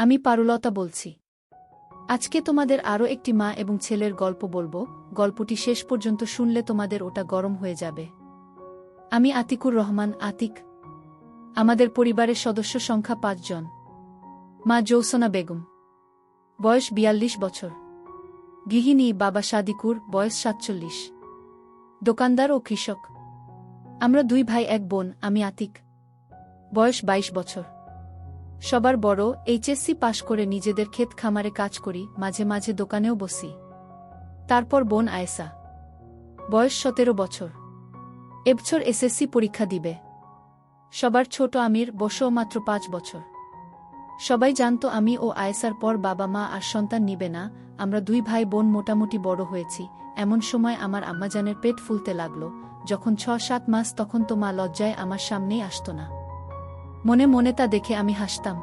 আমি পারুলতা বলছি। আজকে তোমাদের আরও একটি মা এবং ছেলের গল্প বলবো। গল্পটি শেষ পর্যন্ত শুনলে তোমাদের ওটা গরম হয়ে যাবে। আমি আতিকুর রহমান, আতিক। আমাদের পরিবারের সদস্য সংখ্যা ৫ জন। মা জৌসনা বেগম, বয়স ৪২ বছর, গৃহিণী। বাবা সাদিকুর, বয়স ৪৭, দোকানদার ও কৃষক। আমরা ২ ভাই ১ বোন। আমি আতিক, বয়স ২২ বছর, সবার বড়। এইচএসসি পাশ করে নিজেদের ক্ষেত খামারে কাজ করি, মাঝে মাঝে দোকানেও বসি। তারপর বোন আয়েশা, বয়স ১৭ বছর, এবছর এসএসসি পরীক্ষা দিবে। সবার ছোট আমির, বয়সও মাত্র ৫ বছর। সবাই জানত আমি ও আয়েশার পর বাবা মা আর সন্তান নিবে না। আমরা ২ ভাই বোন মোটামুটি বড় হয়েছি। এমন সময় আমার আম্মাজানের পেট ফুলতে লাগল। যখন ৬-৭ মাস, তখন তো মা লজ্জায় আমার সামনেই আসত না। মনে মনে তা দেখে আমি হাসতাম।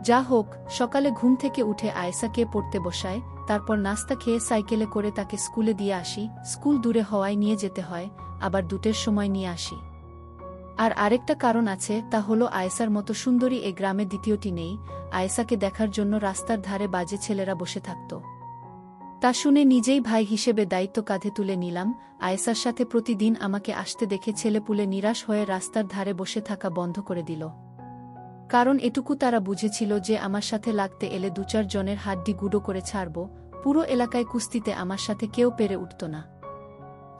যা হোক, সকালে ঘুম থেকে উঠে আয়েশাকে পড়তে বসায়, তারপর নাস্তা খেয়ে সাইকেলে করে তাকে স্কুলে দিয়ে আসি। স্কুল দূরে হওয়ায় নিয়ে যেতে হয়, আবার ২টের সময় নিয়ে আসি। আর আরেকটা কারণ আছে, তা হলো আয়েশার মতো সুন্দরী এ গ্রামে দ্বিতীয়টি নেই। আয়েশাকে দেখার জন্য রাস্তার ধারে বাজে ছেলেরা বসে থাকত। তা শুনে নিজেই ভাই হিসেবে দায়িত্ব কাঁধে তুলে নিলাম। আয়েশার সাথে প্রতিদিন আমাকে আসতে দেখে ছেলেপুলে নিরাশ হয়ে রাস্তার ধারে বসে থাকা বন্ধ করে দিল। কারণ এটুকু তারা বুঝেছিল যে আমার সাথে লাগতে এলে ২-৪ জনের হাড্ডি গুঁড়ো করে ছাড়ব। পুরো এলাকায় কুস্তিতে আমার সাথে কেউ পেরে উঠত না।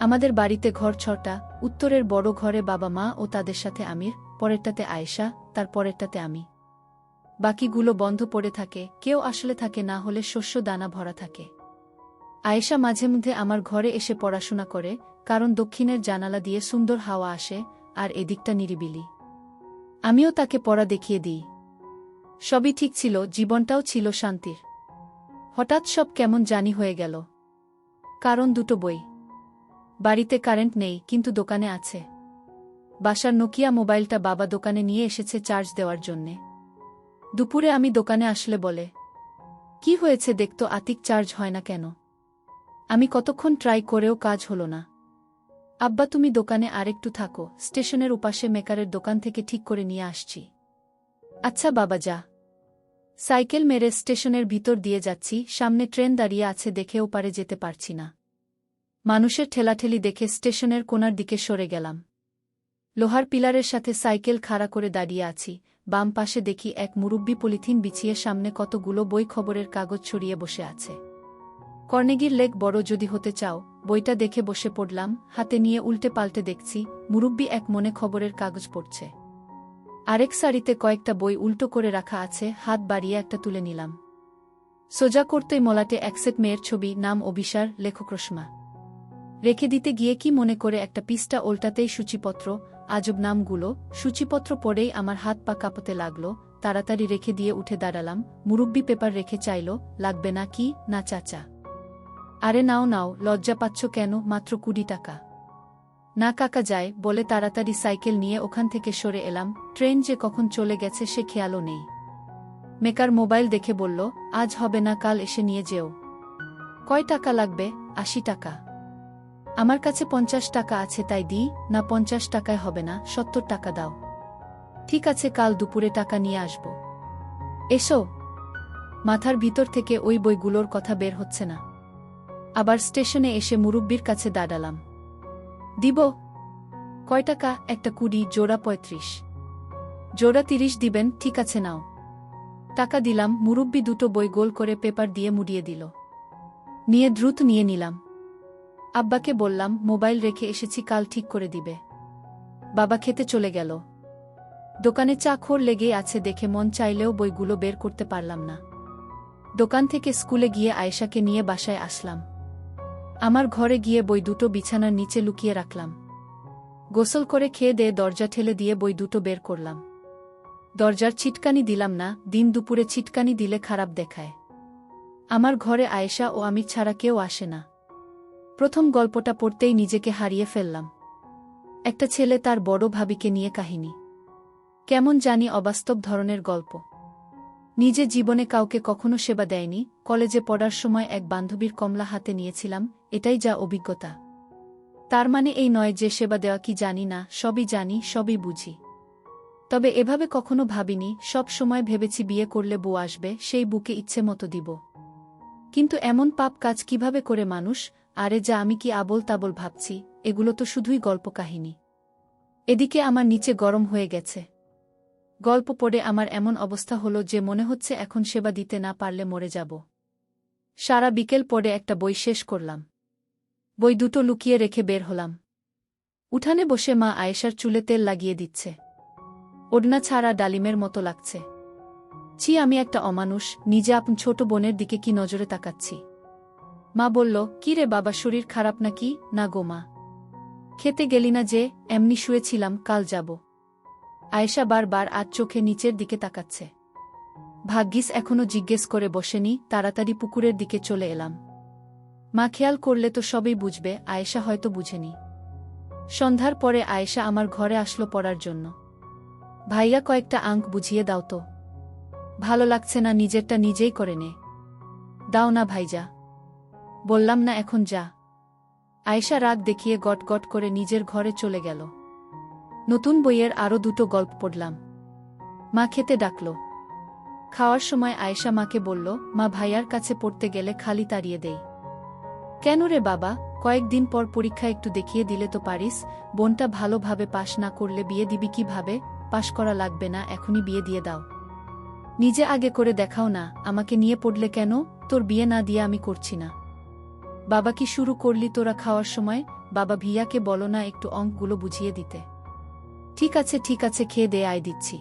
আমাদের বাড়িতে ঘর ৬টা। উত্তরের বড় ঘরে বাবা মা ও তাদের সাথে আমির, পরেরটাতে আয়েশা, তার পরেরটাতে আমি। বাকিগুলো বন্ধ পড়ে থাকে, কেউ আসলে থাকে না হলে শস্য দানা ভরা থাকে। আয়েশা মাঝে মধ্যে আমার ঘরে এসে পড়াশোনা করে, কারণ দক্ষিণের জানালা দিয়ে সুন্দর হাওয়া আসে আর এদিকটা নিরিবিলি। আমিও তাকে পড়া দেখিয়ে দিই। সবই ঠিক ছিল, জীবনটাও ছিল শান্তির। হঠাৎ সব কেমন জানি হয়ে গেল। কারণ ২টো বই। বাড়িতে কারেন্ট নেই, কিন্তু দোকানে আছে। বাসার নোকিয়া মোবাইলটা বাবা দোকানে নিয়ে এসেছে চার্জ দেওয়ার জন্যে। দুপুরে আমি দোকানে আসলে বলে, কি হয়েছে দেখতো আতিক, চার্জ হয় না কেন? আমি কতক্ষণ ট্রাই করেও কাজ হলো না। আব্বা, তুমি দোকানে আরেকটু থাকো, স্টেশনের উপাশে মেকারের দোকান থেকে ঠিক করে নিয়ে আসছি। আচ্ছা বাবা, যা। সাইকেল মেরে স্টেশনের ভিতর দিয়ে যাচ্ছি। সামনে ট্রেন দাঁড়িয়ে আছে দেখে ওপারে যেতে পারছি না। মানুষের ঠেলাঠেলি দেখে স্টেশনের কোণার দিকে সরে গেলাম। লোহার পিলারের সাথে সাইকেল খাড়া করে দাঁড়িয়ে আছি। বাম পাশে দেখি এক মুরব্বি পলিথিন বিছিয়ে সামনে কতগুলো বই খবরের কাগজ ছড়িয়ে বসে আছে। কর্নেগির লেক বড় যদি হতে চাও, বইটা দেখে বসে পড়লাম। হাতে নিয়ে উল্টে পাল্টে দেখছি মুরব্বি এক মনে খবরের কাগজ পড়ছে। আরেক সারিতে কয়েকটা বই উল্টো করে রাখা আছে। হাত বাড়িয়ে একটা তুলে নিলাম। সোজা করতেই মলাটে এক সেট মেয়ের ছবি, নাম অভিসার, লেখক রসমা। রেখে দিতে গিয়ে কি মনে করে একটা পৃষ্ঠা ওল্টাতেই সূচিপত্র। আজব নামগুলো। সূচিপত্র পড়েই আমার হাত পা কাঁপতে লাগল। তাড়াতাড়ি রেখে দিয়ে উঠে দাঁড়ালাম। মুরব্বি পেপার রেখে চাইল, লাগবে না কি? না চাচা। আরে নাও নাও, লজ্জা পাচ্ছ কেন? মাত্র ২০ টাকা। না কাকা, যায় বলে তাড়াতাড়ি সাইকেল নিয়ে ওখান থেকে সরে এলাম। ট্রেন যে কখন চলে গেছে সে খেয়ালও নেই। মেকার মোবাইল দেখে বলল, আজ হবে না, কাল এসে নিয়ে যেও। কয় টাকা লাগবে? ৮০ টাকা। আমার কাছে ৫০ টাকা আছে, তাই দিই। না, ৫০ টাকায় হবে না, ৭০ টাকা দাও। ঠিক আছে, কাল দুপুরে টাকা নিয়ে আসব। এসো। মাথার ভিতর থেকে ওই বইগুলোর কথা বের হচ্ছে না। আবার স্টেশনে এসে মুরব্বির কাছে দাঁড়ালাম। দিব। কয় টাকা? একটা ২০, জোড়া ৩৫। জোড়া ৩০ দিবেন? ঠিক আছে, নাও। টাকা দিলাম। মুরব্বি ২টো বই গোল করে পেপার দিয়ে মুড়িয়ে দিল। নিয়ে দ্রুত নিয়ে নিলাম। আব্বাকে বললাম, মোবাইল রেখে এসেছি, কাল ঠিক করে দিবে। বাবা খেতে চলে গেল। দোকানে চাখর লেগেই আছে দেখে মন চাইলেও বইগুলো বের করতে পারলাম না। দোকান থেকে স্কুলে গিয়ে আয়েশাকে নিয়ে বাসায় আসলাম। আমার ঘরে গিয়ে বই ২টো বিছানার নিচে লুকিয়ে রাখলাম। গোসল করে খেয়ে দিয়ে দরজা ঠেলে দিয়ে বই ২টো বের করলাম। দরজার ছিটকানি দিলাম না, দিন দুপুরে ছিটকানি দিলে খারাপ দেখায়। আমার ঘরে আয়েশা ও আমি ছাড়া কেউ আসে না। প্রথম গল্পটা পড়তেই নিজেকে হারিয়ে ফেললাম। একটা ছেলে তার বড় ভাবিকে নিয়ে কাহিনী। কেমন জানি অবাস্তব ধরনের গল্প। নিজে জীবনে কাউকে কখনো সেবা দেয়নি। কলেজে পড়ার সময় এক বান্ধবীর কমলা হাতে নিয়েছিলাম, এটাই যা অভিজ্ঞতা। তার মানে এই নয় যে সেবা দেওয়া কি জানি না, সবই জানি, সবই বুঝি। তবে এভাবে কখনো ভাবিনি, সব সময় ভেবেছি বিয়ে করলে বউ আসবে, সেই বুকে ইচ্ছে মতো দিব। কিন্তু এমন পাপ কাজ কিভাবে করে মানুষ? আরে যা, আমি কি আবোল তাবোল ভাবছি? এগুলো তো শুধুই গল্প কাহিনী। এদিকে আমার নিচে গরম হয়ে গেছে। গল্প পড়ে আমার এমন অবস্থা হলো যে মনে হচ্ছে এখন সেবা দিতে না পারলে মরে যাব। সারা বিকেল পড়ে একটা বই শেষ করলাম। বই দুটো লুকিয়ে রেখে বের হলাম। উঠানে বসে মা আয়েশার চুলে তেল লাগিয়ে দিচ্ছে। ওড়না ছাড়া ডালিমের মতো লাগছে। ছি, আমি একটা অমানুষ, নিজে আপন ছোট বোনের দিকে কি নজরে তাকাচ্ছি। মা বলল, কি রে বাবা, শরীর খারাপ নাকি? না গো মা। খেতে গেলি না যে? এমনি শুয়েছিলাম, কাল যাব। আয়েশা বারবার আজ চোখে নিচের দিকে তাকাচ্ছে। ভাগ্যিস এখনো জিজ্ঞেস করে বসেনি, তাড়াতাড়ি পুকুরের দিকে চলে এলাম। মা খেয়াল করলে তো সবই বুঝবে, আয়েশা হয়তো বুঝেনি। সন্ধ্যার পরে আয়েশা আমার ঘরে আসলো পড়ার জন্য। ভাইয়া, কয়েকটা আঙ্ক বুঝিয়ে দাও তো। ভালো লাগছে না, নিজেরটা নিজেই করে নে। দাও না ভাইজা। বললাম না এখন যা। আয়েশা রাগ দেখিয়ে গট গট করে নিজের ঘরে চলে গেল। নতুন বইয়ের আরও দুটো গল্প পড়লাম। মা খেতে ডাকল। খাওয়ার সময় আয়েশা মাকে বলল, মা, ভাইয়ার কাছে পড়তে গেলে খালি তাড়িয়ে দেই। কেন রে বাবা? কয়েকদিন পর পরীক্ষা, একটু দেখিয়ে দিলে তো পারিস। বোনটা ভালোভাবে পাশ না করলে বিয়ে দিবি কিভাবে? পাশ করা লাগবে না, এখনই বিয়ে দিয়ে দাও। নিজে আগে করে দেখাও না, আমাকে নিয়ে পড়লে কেন? তোর বিয়ে না দিয়ে আমি করছি না। বাবা, কি শুরু করলি তোরা খাওয়ার সময়? বাবা, ভিয়াকে বলো না একটু অঙ্কগুলো বুঝিয়ে দিতে। ঠিক আছে ঠিক আছে, খেয়ে দে, আয় দিচ্ছি।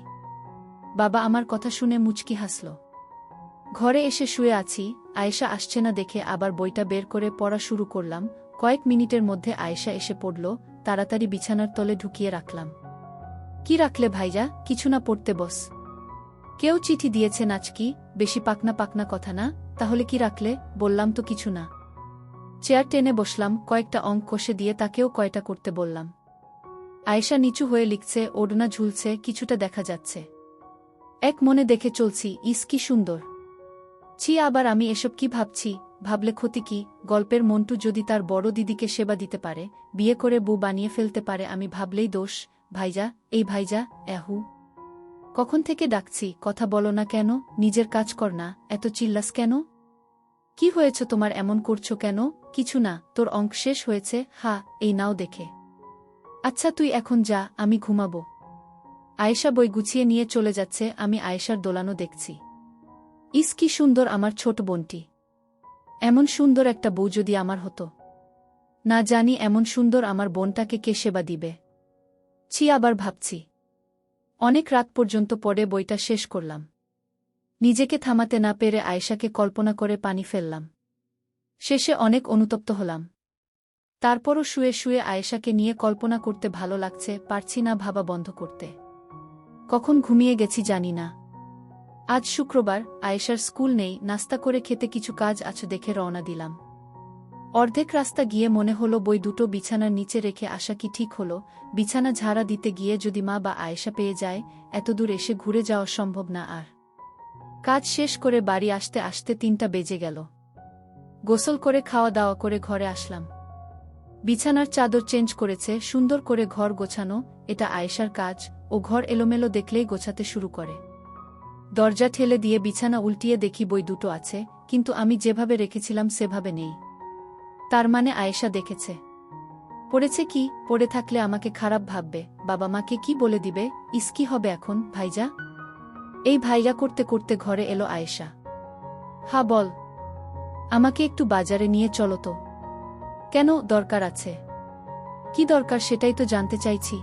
বাবা আমার কথা শুনে মুচকি হাসল। ঘরে এসে শুয়ে আছি, আয়েশা আসছে না দেখে আবার বইটা বের করে পড়া শুরু করলাম। কয়েক মিনিটের মধ্যে আয়েশা এসে পড়ল, তাড়াতাড়ি বিছানার তলে ঢুকিয়ে রাখলাম। কি রাখলে ভাইজা? কিছু না, পড়তে বস। কেউ চিঠি দিয়েছে নাচকি? বেশি পাকনা পাকনা কথা না, তাহলে কি রাখলে? বললাম তো কিছু না। চেয়ার টেনে বসলাম, কয়েকটা অঙ্ক কষে দিয়ে তাকেও কয়টা করতে বললাম। আয়েশা নিচু হয়ে লিখছে, ওড়না ঝুলছে, কিছুটা দেখা যাচ্ছে। এক মনে দেখে চলছি, ইস কি সুন্দর। ছি, আবার আমি এসব কি ভাবছি? ভাবলে ক্ষতি কি? গল্পের মন্টু যদি তার বড় দিদিকে সেবা দিতে পারে, বিয়ে করে বউ বানিয়ে ফেলতে পারে, আমি ভাবলেই দোষ। ভাইজা, এই ভাইজা, এহু। কখন থেকে ডাকছি, কথা বলো না কেন? নিজের কাজ কর না, এত চিল্লাস কেন? কি হয়েছে তোমার, এমন করছো কেন? কিছু না, তোর অঙ্ক শেষ হয়েছে? হা, এই নাও দেখে। আচ্ছা তুই এখন যা, আমি ঘুমাবো। আয়েশা বই গুছিয়ে নিয়ে চলে যাচ্ছে, আমি আয়েশার দোলানো দেখছি। ইস কি সুন্দর আমার ছোট বোনটি। এমন সুন্দর একটা বউ যদি আমার হতো। না জানি এমন সুন্দর আমার বোনটাকে কে সেবা দিবে। ছি, আবার ভাবছি। অনেক রাত পর্যন্ত পড়ে বইটা শেষ করলাম। নিজেকে থামাতে না পেরে আয়েশাকে কল্পনা করে পানি ফেললাম। শেষে অনেক অনুতপ্ত হলাম। তারপরও শুয়ে শুয়ে আয়েশাকে নিয়ে কল্পনা করতে ভালো লাগছে, পারছি না ভাবা বন্ধ করতে। কখন ঘুমিয়ে গেছি জানি না। আজ শুক্রবার, আয়েশার স্কুল নেই, নাস্তা করে খেতে কিছু কাজ আছে দেখে রওনা দিলাম। অর্ধেক রাস্তা গিয়ে মনে হলো বই দুটো বিছানার নিচে রেখে আসা কি ঠিক হলো? বিছানা ঝাড়া দিতে গিয়ে যদি মা বা আয়েশা পেয়ে যায়, এতদূর এসে ঘুরে যাওয়া সম্ভব না আর। কাজ শেষ করে বাড়ি আসতে আসতে 3টা বেজে গেল। গোসল করে খাওয়া দাওয়া করে ঘরে আসলাম। বিছানার চাদর চেঞ্জ করেছে, সুন্দর করে ঘর গোছানো, এটা আয়েশার কাজ। ও ঘর এলোমেলো দেখলেই গোছাতে শুরু করে। দরজা ঠেলে দিয়ে বিছানা উল্টিয়ে দেখি বই দুটো আছে, কিন্তু আমি যেভাবে রেখেছিলাম সেভাবে নেই। তার মানে আয়েশা দেখেছে। পড়েছে কি? পড়ে থাকলে আমাকে খারাপ ভাববে, বাবা মাকে কি বলে দিবে? ইস কি হবে এখন? ভাইজা, এই ভাইয়া করতে করতে ঘরে এলো আয়েশা। হা বল। আমাকে একটু বাজারে নিয়ে চলো তো। কেন, দরকার আছে? কি দরকার সেটাই তো জানতে চাইছি।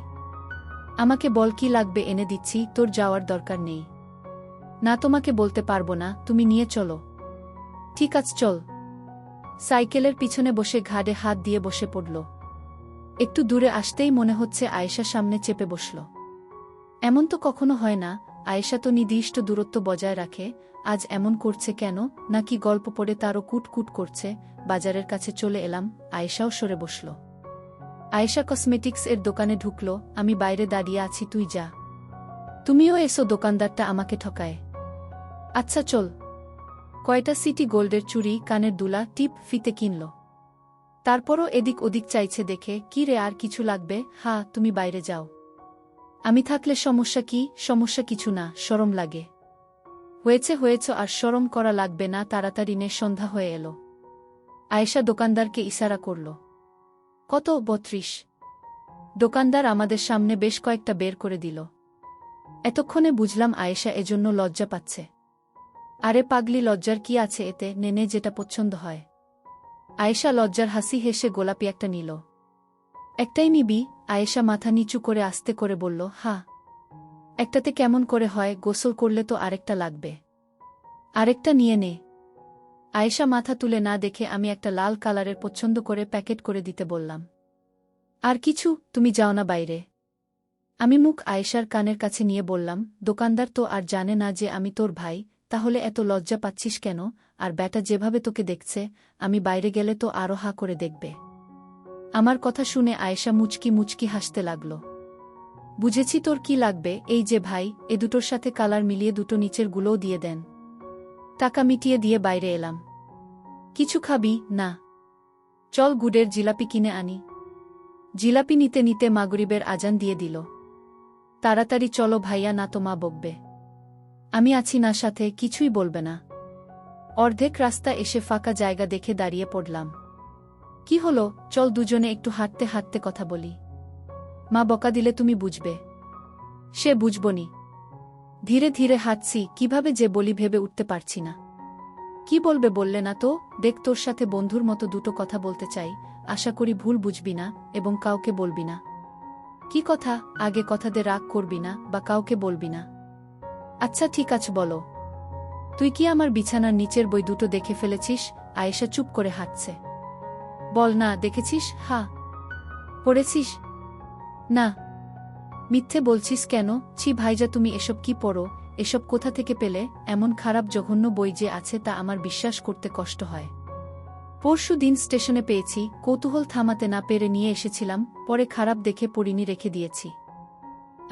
আমাকে বল কি লাগবে, এনে দিচ্ছি, তোর যাওয়ার দরকার নেই। না, তোমাকে বলতে পারবো না, তুমি নিয়ে চলো। ঠিক আছে চল। সাইকেলের পিছনে বসে ঘাড়ে হাত দিয়ে বসে পড়ল। একটু দূরে আসতেই মনে হচ্ছে আয়েশা সামনে চেপে বসল। এমন তো কখনো হয় না, আয়েশা তো নির্দিষ্ট দূরত্ব বজায় রাখে, আজ এমন করছে কেন? নাকি গল্প পড়ে তারও কুটকুট করছে? বাজারের কাছে চলে এলাম, আয়েশাও সরে বসল। আয়েশা কসমেটিক্স এর দোকানে ঢুকল, আমি বাইরে দাঁড়িয়ে আছি, তুই যা। তুমিও এসো, দোকানদারটা আমাকে ঠকায়। আচ্ছা চল। কয়টা সিটি গোল্ডের চুড়ি, কানের দুলা, টিপ, ফিতে কিনল। তারপরও এদিক ওদিক চাইছে দেখে, কি রে আর কিছু লাগবে? হ্যাঁ, তুমি বাইরে যাও। আমি থাকলে সমস্যা কি? সমস্যা কিছু না, শরম লাগে। হয়েছে আর শরম করা লাগবে না। তাড়াতাড়ি নে, সন্ধ্যা হয়ে এলো। আয়েশা দোকানদারকে ইশারা করল। কত? 32। দোকানদার আমাদের সামনে বেশ কয়েকটা বের করে দিল। এতক্ষণে বুঝলাম আয়েশা এজন্য লজ্জা পাচ্ছে। আরে পাগলি, লজ্জার কি আছে এতে? নেনে যেটা পছন্দ হয়। আয়েশা লজ্জার হাসি হেসে গোলাপি একটা নিল। একটাই নিবি? আয়েশা মাথা নিচু করে আস্তে করে বলল, হ্যাঁ। একটাতে কেমন করে হয়? গোসল করলে তো আরেকটা লাগবে। আরেকটা নিয়ে নে। আয়েশা মাথা তুলে না দেখে আমি একটা লাল কালারের পছন্দ করে প্যাকেট করে দিতে বললাম। আর কিছু? তুমি যাও না বাইরে। আমি মুখ আয়েশার কানের কাছে নিয়ে বললাম, দোকানদার তো আর জানে না যে আমি তোর ভাই, তাহলে এত লজ্জা পাচ্ছিস কেন? আর ব্যাটা যেভাবে তোকে দেখছে, আমি বাইরে গেলে তো আরো হা করে দেখবে। আমার কথা শুনে আয়েশা মুচকি মুচকি হাসতে লাগল। বুঝেছি তোর কি লাগবে। এই যে ভাই, এ দুটোর সাথে কালার মিলিয়ে দুটো নিচের গুলোও দিয়ে দেন। টাকা মিটিয়ে দিয়ে বাইরে এলাম। কিছু খাবি? না। চল গুড়ের জিলাপি কিনে আনি। জিলাপি নিতে নিতে মাগরিবের আজান দিয়ে দিল। তাড়াতাড়ি চলো ভাইয়া, না তো মা বকবে। আমি আছি না সাথে, কিছুই বলবে না। অর্ধেক রাস্তা এসে ফাঁকা জায়গা দেখে দাঁড়িয়ে পড়লাম। কি হলো? চল দুজনে একটু হাঁটতে হাঁটতে কথা বলি। মা বকা দিলে তুমি বুঝবে। সে বুঝবনি। ধীরে ধীরে হাঁটছি, কিভাবে যে বলি ভেবে উঠতে পারছি না। কি বলবে বললে না তো? দেখ, তোর সাথে বন্ধুর মতো দুটো কথা বলতে চাই, আশা করি ভুল বুঝবি না এবং কাউকে বলবি না। কি কথা? আগে কথা দে, রাগ করবি না বা কাউকে বলবি না। আচ্ছা ঠিক আছে, বলো। তুই কি আমার বিছানার নিচের বই দুটো দেখে ফেলেছিস? আয়েশা চুপ করে হাঁটছে। বল না, দেখেছিস? হ্যাঁ। পড়েছিস? না। মিথ্যে বলছিস কেন? ছি ভাইজা, তুমি এসব কি পড়ো? এসব কোথা থেকে পেলে? এমন খারাপ জঘন্য বই যে আছে তা আমার বিশ্বাস করতে কষ্ট হয়। পরশু দিন স্টেশনে পেয়েছি, কৌতূহল থামাতে না পেরে নিয়ে এসেছিলাম, পরে খারাপ দেখে পড়িনি, রেখে দিয়েছি।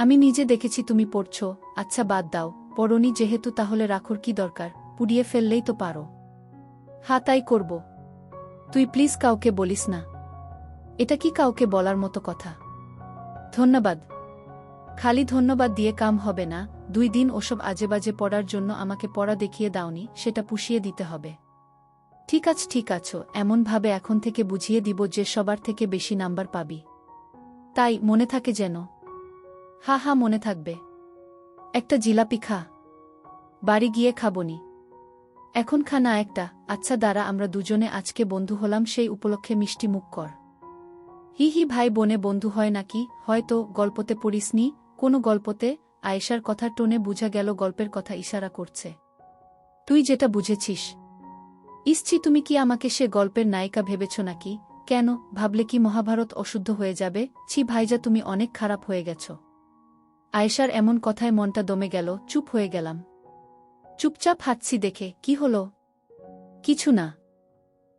আমি নিজে দেখেছি তুমি পড়ছ। আচ্ছা বাদ দাও, পড়নি যেহেতু তাহলে রাখোর কি দরকার? পুড়িয়ে ফেললেই তো পারো। হ্যাঁ তাই করব। তুই প্লিজ কাউকে বলিস না। এটা কি কাউকে বলার মতো কথা? ধন্যবাদ। খালি ধন্যবাদ দিয়ে কাম হবে না। 2 দিন ওসব আজেবাজে পড়ার জন্য আমাকে পড়া দেখিয়ে দাওনি, সেটা পুষিয়ে দিতে হবে। ঠিক আছে, এমনভাবে এখন থেকে বুঝিয়ে দিব যে সবার থেকে বেশি নাম্বার পাবি। তাই মনে থাকে যেন। হ্যাঁ মনে থাকবে। একটা জিলাপি খা। বাড়ি গিয়ে খাবনি। এখন খা না একটা। আচ্ছা দাঁড়া, আমরা দুজনে আজকে বন্ধু হলাম সেই উপলক্ষে মিষ্টি মুখ কর। হি ভাই বোনে বন্ধু হয় নাকি? হয়তো গল্পতে পড়িসনি। কোনো গল্পতে? আয়েশার কথার টোনে বুঝা গেল গল্পের কথা ইশারা করছে। তুই যেটা বুঝেছিস। ইসছি, তুমি কি আমাকে সে গল্পের নায়িকা ভেবেছ নাকি? কেন, ভাবলে কি মহাভারত অশুদ্ধ হয়ে যাবে? ছি ভাইজা, তুমি অনেক খারাপ হয়ে গেছ। আয়েশার এমন কথায় মনটা দমে গেল, চুপ হয়ে গেলাম। চুপচাপ হাঁটছি দেখে। কি হলো? কিছু না।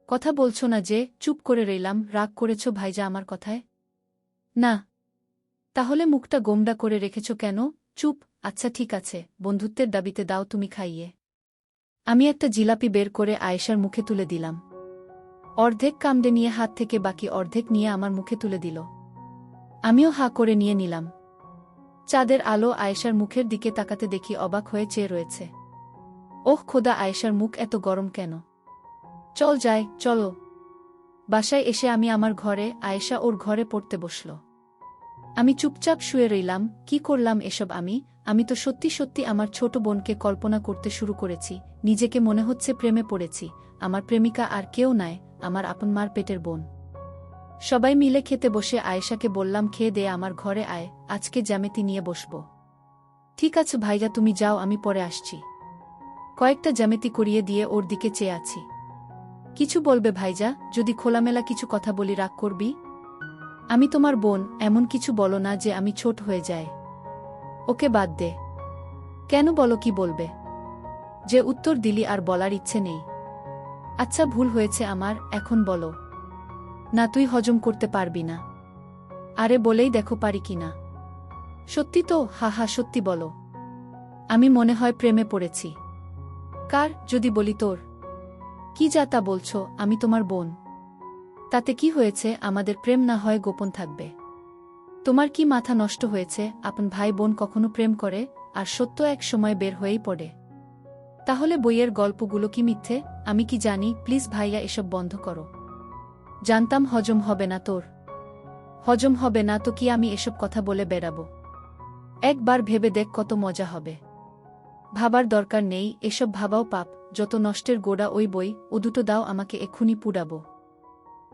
কথা বলছো না যে? চুপ করে রইলাম। রাগ করেছ ভাইজা আমার কথায়? না। তাহলে মুখটা গোমড়া করে রেখেছ কেন? চুপ। আচ্ছা ঠিক আছে, বন্ধুত্বের দাবিতে দাও তুমি খাইয়ে। আমি একটা জিলাপি বের করে আয়েশার মুখে তুলে দিলাম। অর্ধেক কামড়ে নিয়ে হাত থেকে বাকি অর্ধেক নিয়ে আমার মুখে তুলে দিল। আমিও হা করে নিয়ে নিলাম। চাঁদের আলো আয়েশার মুখের দিকে তাকাতে দেখি অবাক হয়ে চেয়ে রয়েছে। ওহ খোদা, আয়েশার মুখ এত গরম কেন? চল যাই, চলো। বাসায় এসে আমি আমার ঘরে, আয়েশা ওর ঘরে পড়তে বসল। আমি চুপচাপ শুয়ে রইলাম। কি করলাম এসব আমি তো সত্যি সত্যি আমার ছোট বোনকে কল্পনা করতে শুরু করেছি। নিজেকে মনে হচ্ছে প্রেমে পড়েছি। আমার প্রেমিকা আর কেউ নয়, আমার আপন মার পেটের বোন। সবাই মিলে খেতে বসে আয়েশাকে বললাম, খেয়ে দে, আমার ঘরে আয়, আজকে জ্যামিতি নিয়ে বসব। ঠিক আছে ভাইয়া, তুমি যাও, আমি পরে আসছি। কয়েকটা জ্যামিতি করিয়ে দিয়ে ওর দিকে চেয়ে আছি। কিছু বলবে ভাইজা? যদি খোলামেলা কিছু কথা বলি রাগ করবি? আমি তোমার বোন, এমন কিছু বলো না যে আমি ছোট হয়ে যাই। ওকে বাদ দে। কেন, বলো কি বলবে? যে উত্তর দিলি আর বলার ইচ্ছে নেই। আচ্ছা ভুল হয়েছে আমার, এখন বলো। না, তুই হজম করতে পারবি না। আরে বলেই দেখো পারি কিনা। সত্যি তো? হা সত্যি বলো। আমি মনে হয় প্রেমে পড়েছি। কার? যদি বলি তোর। কি যা তা বলছো? আমি তোমার বোন। তাতে কি হয়েছে? আমাদের প্রেম না হয় গোপন থাকবে। তোমার কি মাথা নষ্ট হয়েছে? আপন ভাই বোন কখনো প্রেম করে, আর সত্য এক সময় বের হয়েই পড়ে। তাহলে বইয়ের গল্পগুলো কি মিথ্যে? আমি কি জানি? প্লিজ ভাইয়া, এসব বন্ধ করো। জানতাম হজম হবে না তোর। হজম হবে না তো কি আমি এসব কথা বলে বেড়াবো? একবার ভেবে দেখ কত মজা হবে। ভাবার দরকার নেই, এসব ভাবাও পাপ। যত নষ্টের গোড়া ওই বই, ও দুটো দাও আমাকে, এক্ষুনি পুড়াবো।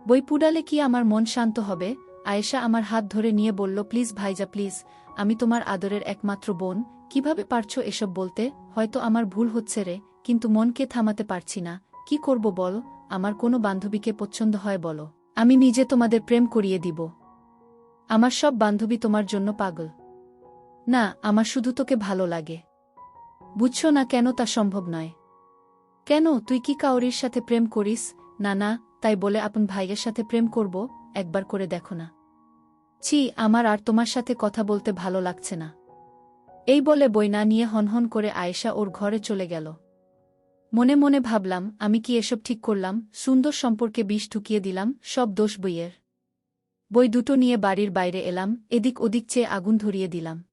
বই পুড়ালে কি আমার মন শান্ত হবে? আয়েশা আমার হাত ধরে নিয়ে বলল, প্লিজ ভাইজা প্লিজ, আমি তোমার আদরের একমাত্র বোন, কিভাবে পারছো এসব বলতে? হয়তো আমার ভুল হচ্ছে রে, কিন্তু মনকে থামাতে পারছি না। কি করব বল? আমার কোনো বান্ধবীকে পছন্দ হয় বলো, আমি নিজে তোমাদের প্রেম করিয়ে দিব। আমার সব বান্ধবী তোমার জন্য পাগল। না, আমার শুধু তোকে ভালো লাগে। বুঝছো না কেন তা সম্ভব নয়? কেন, তুই কি কাউরির সাথে প্রেম করিস? না না, তাই বলে আপন ভাইয়ের সাথে প্রেম করব? একবার করে দেখো না। ছি, আমার আর তোমার সাথে কথা বলতে ভালো লাগছে না। এই বলে বই না নিয়ে হনহন করে আয়েশা ওর ঘরে চলে গেল। মনে মনে ভাবলাম, আমি কি এসব ঠিক করলাম? সুন্দর সম্পর্কে বিষ ঢুকিয়ে দিলাম, সব দোষ বইয়ের। বই দুটো নিয়ে বাড়ির বাইরে এলাম, এদিক ওদিক চেয়ে আগুন ধরিয়ে দিলাম।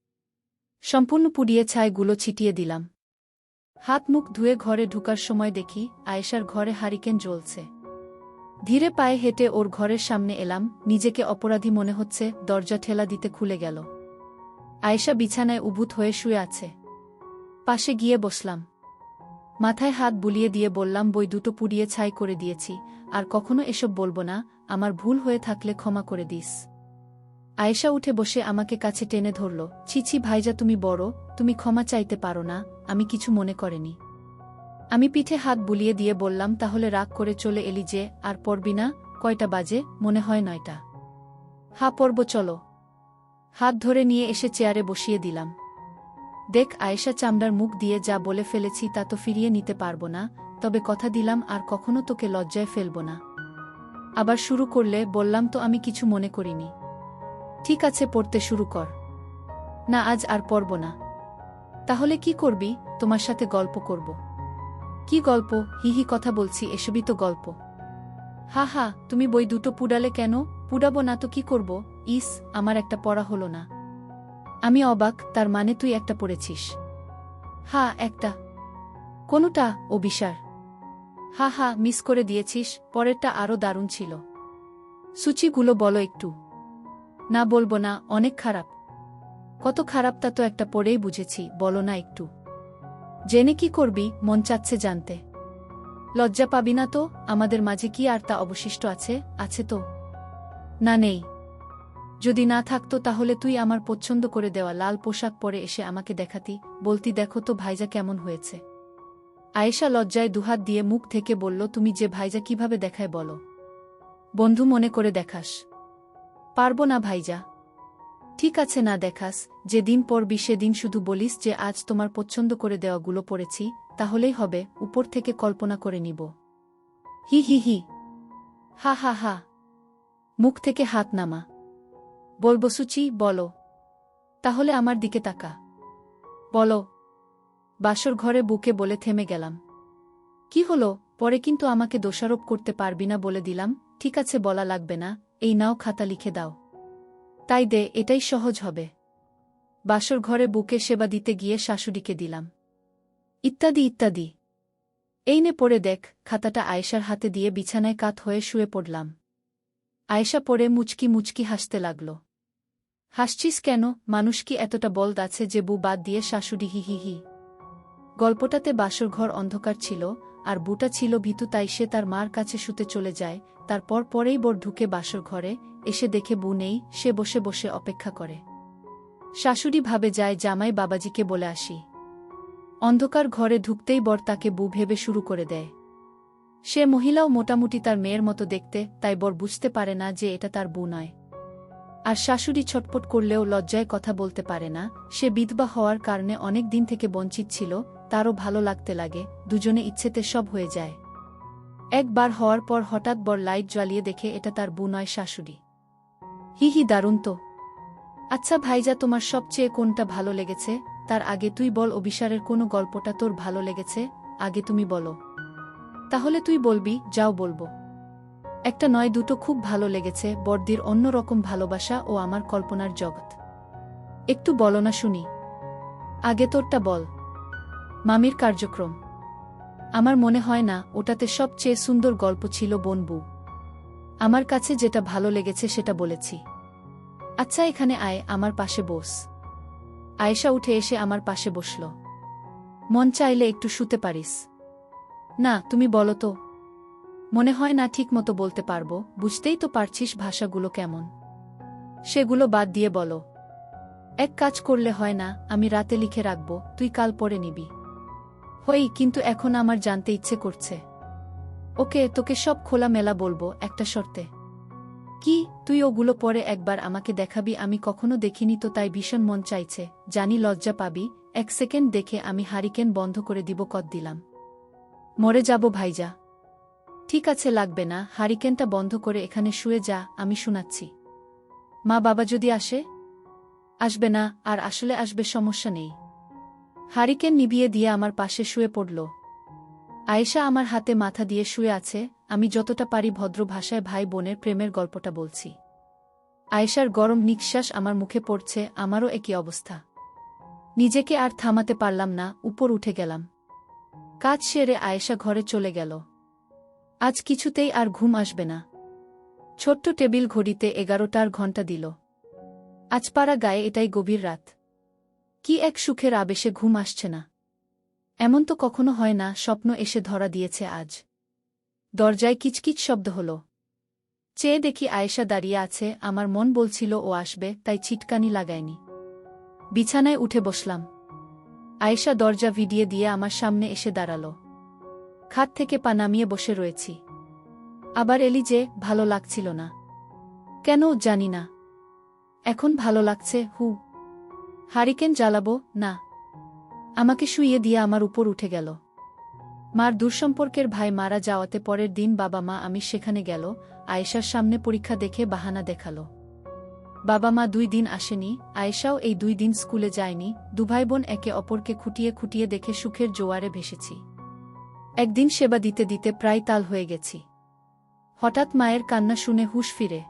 সম্পূর্ণ পুড়িয়ে ছাইগুলো ছিটিয়ে দিলাম। হাত মুখ ধুয়ে ঘরে ঢুকার সময় দেখি আয়েশার ঘরে হারিকেন জ্বলছে। ধীরে পায়ে হেঁটে ওর ঘরের সামনে এলাম, নিজেকে অপরাধী মনে হচ্ছে। দরজা ঠেলা দিতে খুলে গেল। আয়েশা বিছানায় উবুত হয়ে শুয়ে আছে। পাশে গিয়ে বসলাম। মাথায় হাত বুলিয়ে দিয়ে বললাম, বই দুটো পুড়িয়ে ছাই করে দিয়েছি, আর কখনো এসব বলবো না। আমার ভুল হয়ে থাকলে ক্ষমা করে দিস। আয়েশা উঠে বসে আমাকে কাছে টেনে ধরল। ছি ছি ভাইজা, তুমি বড়, তুমি ক্ষমা চাইতে পারো না? আমি কিছু মনে করিনি। আমি পিঠে হাত বুলিয়ে দিয়ে বললাম, তাহলে রাগ করে চলে এলি যে, আর পড়বি না? কয়টা বাজে? মনে হয় 9টা। হা, পড়ব, চলো। হাত ধরে নিয়ে এসে চেয়ারে বসিয়ে দিলাম। দেখ আয়েশা, চামড়ার মুখ দিয়ে যা বলে ফেলেছি তা তো ফিরিয়ে নিতে পারবো না, তবে কথা দিলাম আর কখনো তোকে লজ্জায় ফেলব না। আবার শুরু করলে? বললাম তো আমি কিছু মনে করিনি। ঠিক আছে, পড়তে শুরু কর। না, আজ আর পড়ব না। তাহলে কি করবি? তোমার সাথে গল্প করব। কি গল্প? হিহি, কথা বলছি, এসবই তো গল্প। হা হা, তুমি বই দুটো পুড়ালে কেন? পুড়াবো না তো কি করব? ইস, আমার একটা পড়া হলো না। আমি অবাক, তার মানে তুই একটা পড়েছিস? হা, একটা। কোনটা? অভিসার। হা হা, মিস করে দিয়েছিস, পরেরটা আরও দারুণ ছিল। সূচিগুলো বলো একটু। না, বলবো না, অনেক খারাপ। কত খারাপ তা তো একটা পড়েই বুঝেছি, বলো না একটু। জেনে কি করবি? মন চাচ্ছে জানতে। লজ্জা পাবি না তো? আমাদের মাঝে কি আর তা অবশিষ্ট আছে? আছে তো? না, নেই। যদি না থাকতো তাহলে তুই আমার পছন্দ করে দেওয়া লাল পোশাক পরে এসে আমাকে দেখাতি, বলতি, দেখো তো ভাইজা কেমন হয়েছে। আয়েশা লজ্জায় দুহাত দিয়ে মুখ থেকে বলল, তুমি যে ভাইজা কিভাবে দেখায় বলো? বন্ধু মনে করে দেখাস? পারবো না ভাইজা। ঠিক আছে, না দেখাস। যেদিন পড়বি সেদিন শুধু বলিস যে আজ তোমার পছন্দ করে দেওয়াগুলো পড়েছি, তাহলেই হবে। উপর থেকে কল্পনা করে নিব। হি হি হি। হা হা হা। মুখ থেকে হাত নামা। বলবো সুচি, বলো। তাহলে আমার দিকে তাকা। বলো। বাসর ঘরে বুকে বলে থেমে গেলাম। কি হলো? পরে কিন্তু আমাকে দোষারোপ করতে পারবি না বলে দিলাম। ঠিক আছে, বলা লাগবে না। এই নাও, খাতা লিখে দাও। তাই দে, এটাই সহজ হবে। বাসর ঘরে বুকে সেবা দিতে গিয়ে শাশুড়িকে দিলাম। ইত্যাদি ইত্যাদি। এই নে পড়ে দেখ। খাতাটা আয়েশার হাতে দিয়ে বিছানায় কাত হয়ে শুয়ে পড়লাম। আয়েশা পড়ে মুচকি মুচকি হাসতে লাগল। হাসছিস কেন? মানুষ কি এতটা বলদ আছে যে বউ বাদ দিয়ে শাশুড়ি? হি হি হি। গল্পটাতে বাসর ঘর অন্ধকার ছিল, আর বুটা ছিল ভীতু, তাই সে তার মার কাছে শুতে চলে যায়। তারপর পরেই বর ঢুকে বাসর ঘরে, এসে দেখে বউ নেই, সে বসে বসে অপেক্ষা করে। শাশুড়ি ভাবে যায় জামাই বাবাজিকে বলে আসি। অন্ধকার ঘরে ঢুকতেই বর তাকে বউ ভেবে শুরু করে দেয়। সে মহিলাও মোটামুটি তার মেয়ের মতো দেখতে, তাই বর বুঝতে পারে না যে এটা তার বউ নয়। আর শাশুড়ি ছটপট করলেও লজ্জায় কথা বলতে পারে না। সে বিধবা হওয়ার কারণে অনেক দিন থেকে বঞ্চিত ছিল, তারও ভালো লাগতে লাগে, দুজনে ইচ্ছেতে সব হয়ে যায়। একবার হওয়ার পর হঠাৎ বর লাইট জ্বালিয়ে দেখে এটা তার বউ নয়, শাশুড়ি। হি হি, দারুণ তো। আচ্ছা ভাইজা, তোমার সবচেয়ে কোনটা ভালো লেগেছে? তার আগে তুই বল, অভিসারের কোনো গল্পটা তোর ভালো লেগেছে? আগে তুমি বলো। তাহলে তুই বলবি, যাও বলবো। একটা নয় দুটো খুব ভালো লেগেছে, বড়দির অন্যরকম ভালোবাসা ও আমার কল্পনার জগৎ। একটু বলো না শুনি। আগে তোরটা বল। মামির কার্যক্রম। আমার মনে হয় না ওটাতে সবচেয়ে সুন্দর গল্প ছিল বনবু। আমার কাছে যেটা ভালো লেগেছে সেটা বলেছি। আচ্ছা এখানে আয়, আমার পাশে বস। আয়েশা উঠে এসে আমার পাশে বসল। মন চাইলে একটু শুতে পারিস। না তুমি বলো তো। মনে হয় না ঠিক মতো বলতে পারবো, বুঝতেই তো পারছিস ভাষাগুলো কেমন। সেগুলো বাদ দিয়ে বলো। এক কাজ করলে হয় না, আমি রাতে লিখে রাখব, তুই কাল পরে নিবি। হই, কিন্তু এখন আমার জানতে ইচ্ছে করছে। ওকে, তোকে সব খোলামেলা বলবো, একটা শর্তে। কি? তুই ওগুলো পরে একবার আমাকে দেখাবি। আমি কখনো দেখিনি তো, তাই ভীষণ মন চাইছে। জানি লজ্জা পাবি। 1 সেকেন্ড দেখে আমি হারিকেন বন্ধ করে দিব। কদ দিলাম। মরে যাব ভাইজা। ঠিক আছে, লাগবে না। হারিকেনটা বন্ধ করে এখানে শুয়ে যা, আমি শোনাচ্ছি। মা বাবা যদি আসে? আসবে না, আর আসলে আসবে, সমস্যা নেই। হারিকেন নিভিয়ে দিয়ে আমার পাশে শুয়ে পড়ল। আয়েশা আমার হাতে মাথা দিয়ে শুয়ে আছে। আমি যতটা পারি ভদ্র ভাষায় ভাই বোনের প্রেমের গল্পটা বলছি। আয়েশার গরম নিঃশ্বাস আমার মুখে পড়ছে, আমারও একই অবস্থা। নিজেকে আর থামাতে পারলাম না, উপর উঠে গেলাম। কাজ সেরে আয়েশা ঘরে চলে গেল। আজ কিছুতেই আর ঘুম আসবে না। ছোট্ট টেবিল ঘড়িতে 11টার ঘণ্টা দিল। আজ পাড়া গায়ে এটাই গভীর রাত। কি এক সুখের আবেশে ঘুম আসছে না। এমন তো কখনো হয় না। স্বপ্ন এসে ধরা দিয়েছে আজ। দরজায় কিচকিচ শব্দ হল। চেয়ে দেখি আয়েশা দাঁড়িয়ে আছে। আমার মন বলছিল ও আসবে, তাই ছিটকানি লাগায়নি। বিছানায় উঠে বসলাম। আয়েশা দরজা ভিডিয়ে দিয়ে আমার সামনে এসে দাঁড়াল। খাট থেকে পা নামিয়ে বসে রয়েছি। আবার এলি যে? ভালো লাগছিল না? কেন জানি না, এখন ভালো লাগছে। হারিকেন জ্বালাবো? না। আমাকে শুইয়ে দিয়ে আমার উপর উঠে গেল। মার দূরসম্পর্কের ভাই মারা যাওয়াতে পরের দিন বাবা মা আমি সেখানে গেল। আয়েশার সামনে পরীক্ষা দেখে বাহানা দেখালো। বাবা মা 2 দিন আসেনি। আয়েশাও এই 2 দিন স্কুলে যায়নি। দুভাই বোন একে অপরকে খুঁটিয়ে খুঁটিয়ে দেখে সুখের জোয়ারে ভেসেছি। একদিন সেবা দিতে দিতে প্রায় তাল হয়ে গেছি। হঠাৎ মায়ের কান্না শুনে হুঁশ ফিরে।